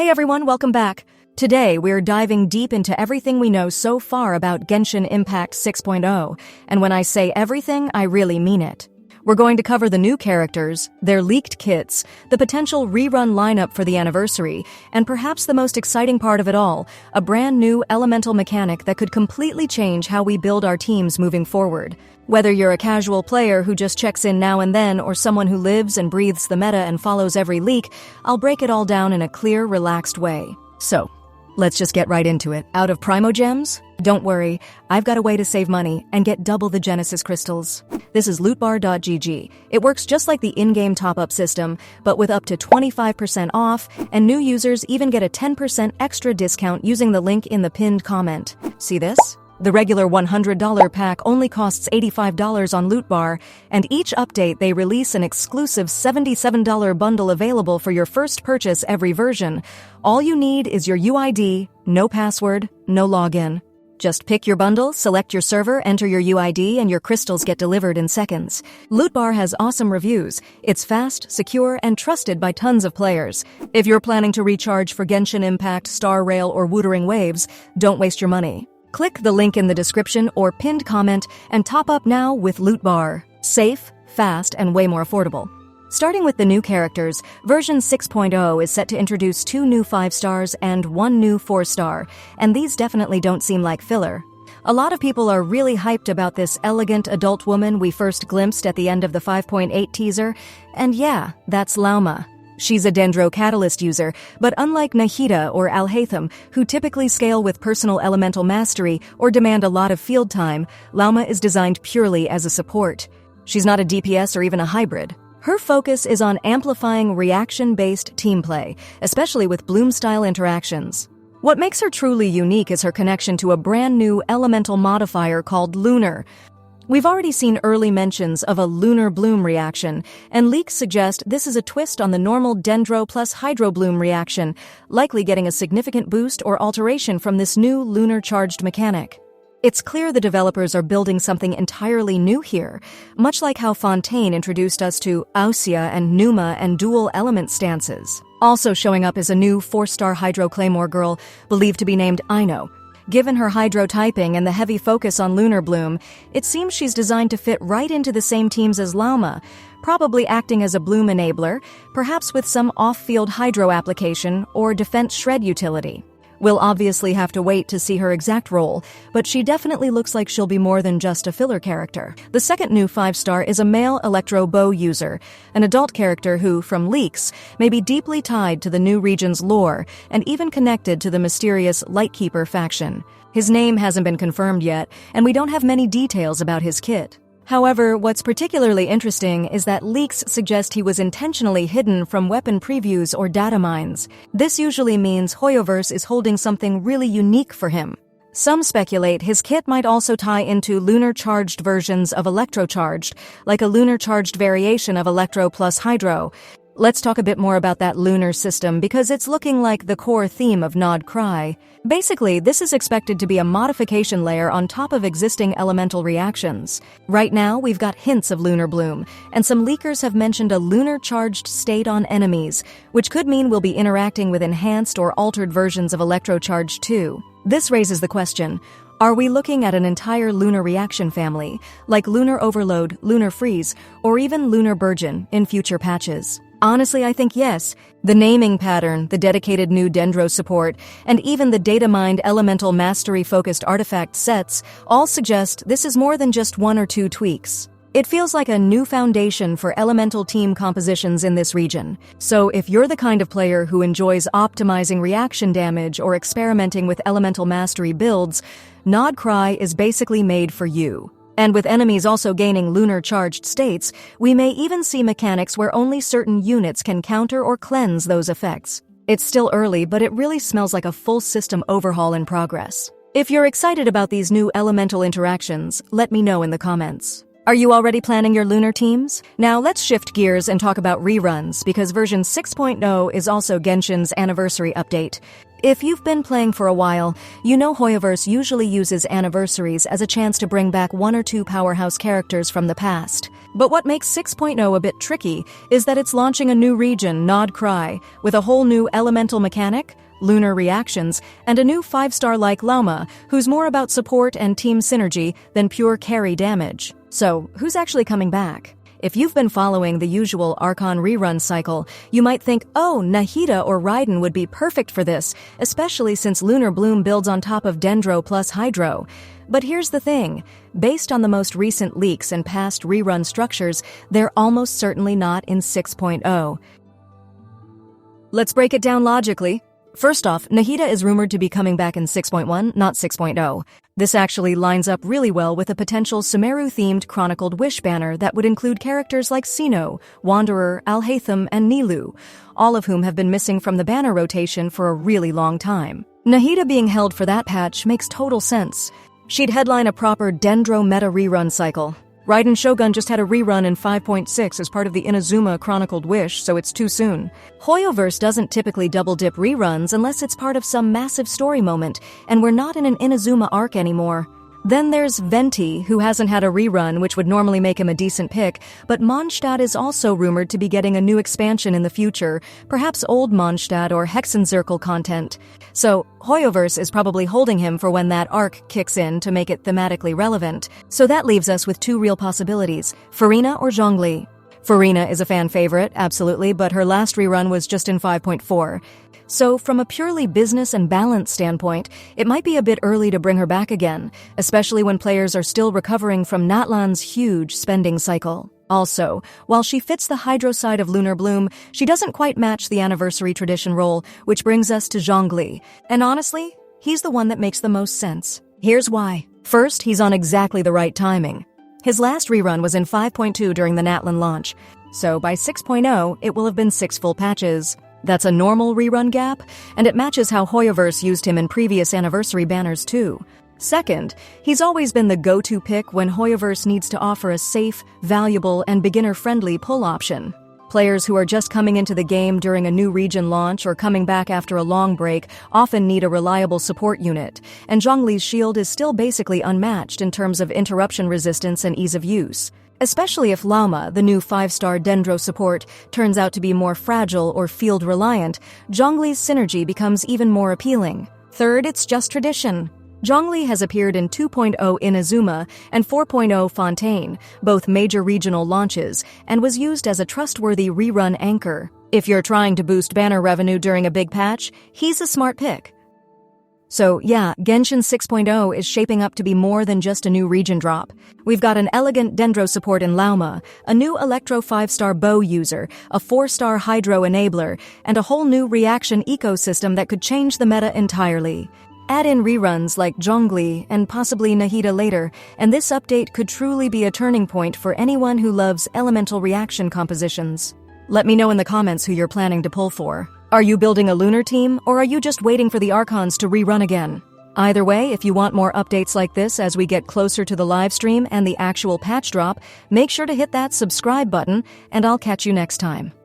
Hey everyone, welcome back. Today, we're diving deep into everything we know so far about Genshin Impact 6.0, and when I say everything, I really mean it. We're going to cover the new characters, their leaked kits, the potential rerun lineup for the anniversary, and perhaps the most exciting part of it all, a brand new elemental mechanic that could completely change how we build our teams moving forward. Whether you're a casual player who just checks in now and then or someone who lives and breathes the meta and follows every leak, I'll break it all down in a clear, relaxed way. So, let's just get right into it. Out of Primogems? Don't worry, I've got a way to save money and get double the Genesis crystals. This is lootbar.gg. It works just like the in-game top-up system, but with up to 25% off, and new users even get a 10% extra discount using the link in the pinned comment. See this? The regular $100 pack only costs $85 on Lootbar, and each update they release an exclusive $77 bundle available for your first purchase every version. All you need is your UID, no password, no login. Just pick your bundle, select your server, enter your UID, and your crystals get delivered in seconds. Lootbar has awesome reviews. It's fast, secure, and trusted by tons of players. If you're planning to recharge for Genshin Impact, Star Rail, or Wuthering Waves, don't waste your money. Click the link in the description or pinned comment and top up now with Lootbar. Safe, fast, and way more affordable. Starting with the new characters, version 6.0 is set to introduce 2 new 5-stars and 1 new 4-star, and these definitely don't seem like filler. A lot of people are really hyped about this elegant adult woman we first glimpsed at the end of the 5.8 teaser, and yeah, that's Lauma. She's a Dendro Catalyst user, but unlike Nahida or Alhaitham, who typically scale with personal elemental mastery or demand a lot of field time, Lauma is designed purely as a support. She's not a DPS or even a hybrid. Her focus is on amplifying reaction-based team play, especially with Bloom-style interactions. What makes her truly unique is her connection to a brand new elemental modifier called lunar. We've already seen early mentions of a lunar bloom reaction, and leaks suggest this is a twist on the normal Dendro plus Hydro bloom reaction, likely getting a significant boost or alteration from this new lunar-charged mechanic. It's clear the developers are building something entirely new here, much like how Fontaine introduced us to Ausia and Numa and dual element stances. Also showing up is a new 4-star Hydro Claymore girl, believed to be named Aino. Given her hydro typing and the heavy focus on lunar bloom, it seems she's designed to fit right into the same teams as Lauma, probably acting as a bloom enabler, perhaps with some off-field hydro application or defense shred utility. We'll obviously have to wait to see her exact role, but she definitely looks like she'll be more than just a filler character. The second new 5-star is a male Electro Bow user, an adult character who, from leaks, may be deeply tied to the new region's lore and even connected to the mysterious Lightkeeper faction. His name hasn't been confirmed yet, and we don't have many details about his kit. However, what's particularly interesting is that leaks suggest he was intentionally hidden from weapon previews or data mines. This usually means Hoyoverse is holding something really unique for him. Some speculate his kit might also tie into lunar-charged versions of Electro-charged, like a lunar-charged variation of Electro plus Hydro. Let's talk a bit more about that lunar system because it's looking like the core theme of Nod Cry. Basically, this is expected to be a modification layer on top of existing elemental reactions. Right now, we've got hints of lunar bloom, and some leakers have mentioned a lunar-charged state on enemies, which could mean we'll be interacting with enhanced or altered versions of Electro-charged too. This raises the question, are we looking at an entire lunar reaction family, like Lunar Overload, Lunar Freeze, or even Lunar Burgeon in future patches? Honestly, I think yes. The naming pattern, the dedicated new Dendro support, and even the data-mined elemental mastery-focused artifact sets all suggest this is more than just 1 or 2 tweaks. It feels like a new foundation for elemental team compositions in this region. So if you're the kind of player who enjoys optimizing reaction damage or experimenting with elemental mastery builds, Nod Cry is basically made for you. And with enemies also gaining lunar-charged states, we may even see mechanics where only certain units can counter or cleanse those effects. It's still early, but it really smells like a full system overhaul in progress. If you're excited about these new elemental interactions, let me know in the comments. Are you already planning your lunar teams? Now let's shift gears and talk about reruns, because version 6.0 is also Genshin's anniversary update. If you've been playing for a while, you know Hoyoverse usually uses anniversaries as a chance to bring back one or two powerhouse characters from the past. But what makes 6.0 a bit tricky is that it's launching a new region, Nod Cry, with a whole new elemental mechanic, lunar reactions, and a new 5-star like Lauma, who's more about support and team synergy than pure carry damage. So, who's actually coming back? If you've been following the usual Archon rerun cycle, you might think, oh, Nahida or Raiden would be perfect for this, especially since Lunar Bloom builds on top of Dendro plus Hydro. But here's the thing. Based on the most recent leaks and past rerun structures, they're almost certainly not in 6.0. Let's break it down logically. First off, Nahida is rumored to be coming back in 6.1, not 6.0. This actually lines up really well with a potential Sumeru-themed Chronicled Wish banner that would include characters like Sino, Wanderer, Alhaitham, and Nilu, all of whom have been missing from the banner rotation for a really long time. Nahida being held for that patch makes total sense. She'd headline a proper Dendro meta rerun cycle. Raiden Shogun just had a rerun in 5.6 as part of the Inazuma Chronicled Wish, so it's too soon. Hoyoverse doesn't typically double-dip reruns unless it's part of some massive story moment, and we're not in an Inazuma arc anymore. Then there's Venti, who hasn't had a rerun, which would normally make him a decent pick, but Mondstadt is also rumored to be getting a new expansion in the future, perhaps old Mondstadt or Hexenzirkel content. So, Hoyoverse is probably holding him for when that arc kicks in to make it thematically relevant. So that leaves us with two real possibilities, Furina or Zhongli. Furina is a fan favorite, absolutely, but her last rerun was just in 5.4. So, from a purely business and balance standpoint, it might be a bit early to bring her back again, especially when players are still recovering from Natlan's huge spending cycle. Also, while she fits the Hydro side of Lunar Bloom, she doesn't quite match the anniversary tradition role, which brings us to Zhongli. And honestly, he's the one that makes the most sense. Here's why. First, he's on exactly the right timing. His last rerun was in 5.2 during the Natlan launch, so by 6.0, it will have been 6 full patches. That's a normal rerun gap, and it matches how Hoyoverse used him in previous anniversary banners too. Second, he's always been the go-to pick when Hoyoverse needs to offer a safe, valuable, and beginner-friendly pull option. Players who are just coming into the game during a new region launch or coming back after a long break often need a reliable support unit, and Zhongli's shield is still basically unmatched in terms of interruption resistance and ease of use. Especially if Lauma, the new 5-star Dendro support, turns out to be more fragile or field-reliant, Zhongli's synergy becomes even more appealing. Third, it's just tradition. Zhongli has appeared in 2.0 Inazuma and 4.0 Fontaine, both major regional launches, and was used as a trustworthy rerun anchor. If you're trying to boost banner revenue during a big patch, he's a smart pick. So yeah, Genshin 6.0 is shaping up to be more than just a new region drop. We've got an elegant Dendro support in Lauma, a new Electro 5-star bow user, a 4-star Hydro enabler, and a whole new reaction ecosystem that could change the meta entirely. Add in reruns like Zhongli and possibly Nahida later, and this update could truly be a turning point for anyone who loves elemental reaction compositions. Let me know in the comments who you're planning to pull for. Are you building a lunar team, or are you just waiting for the Archons to rerun again? Either way, if you want more updates like this as we get closer to the live stream and the actual patch drop, make sure to hit that subscribe button, and I'll catch you next time.